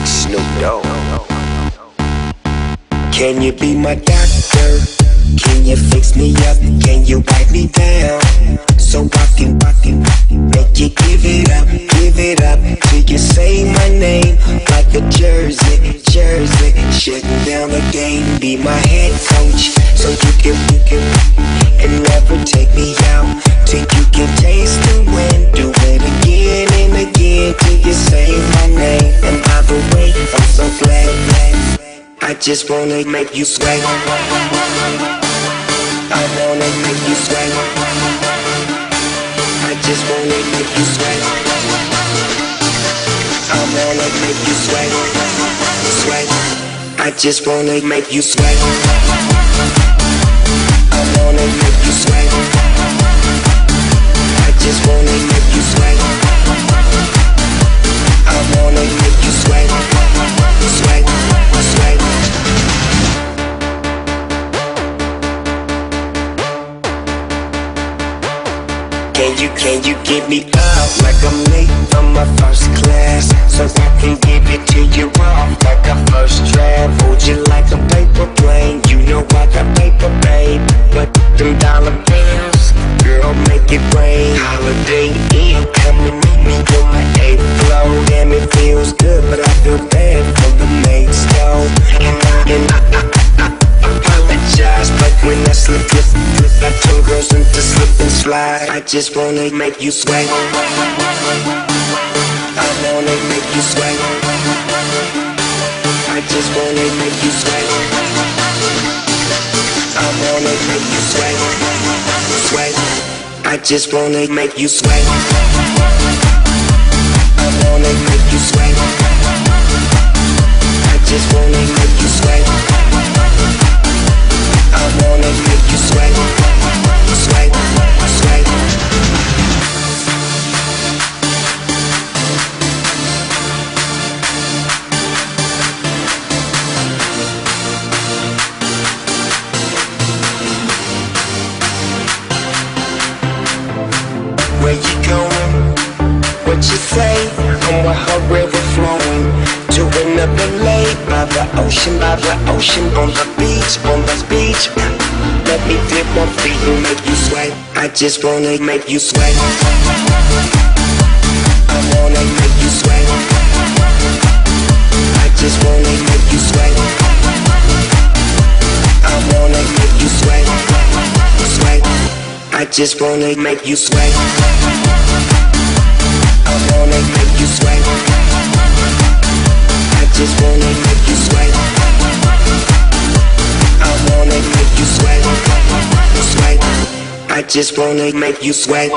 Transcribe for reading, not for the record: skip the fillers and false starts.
Big Snoop Dogg. Can you be my doctor? Can you fix me up? Can you wipe me down? So I can make you give it up till you say my name like a jersey. Shutting down the game, be my head coach, so you can and never take me out till you can taste the wind. Do it again and again till you say my name. And by the way, I'm so glad I just wanna make you sweat. I wanna make you sweat. I just wanna make you sweat. I wanna make you sweat. I just wanna make you sweat. I wanna make you sweat. I just wanna make you sweat. I wanna make you sweat. Can you get me up like I'm late from my first class, so I can give it to you off like a first draft? Hold you like a paper plane, you know I got paper, babe. But them dollar bills, girl, make it rain. Holiday Inn, come and meet me on my 8th floor. Damn, it feels good, but I feel bad for the mates, though. And I apologize, but when I slip, I turn girls into slip and slide. I just wanna make you sweat. I wanna make you sweat. I just wanna make you sweat. I wanna make you sweat. I just wanna make you sweat. I wanna make you sweat. I just wanna make you sweat. I wanna make you sweat. Where you going? What you say? I'm with her river flowing to another lake by the ocean, on the beach. Let me dip my feet and make you sweat. I just wanna make you sweat. I wanna make you sweat. I just wanna make you sweat. I wanna make you sweat. I just wanna make you sweat. I wanna make you sweat. I just wanna make you sweat. I wanna make you sweat. I just wanna make you sweat.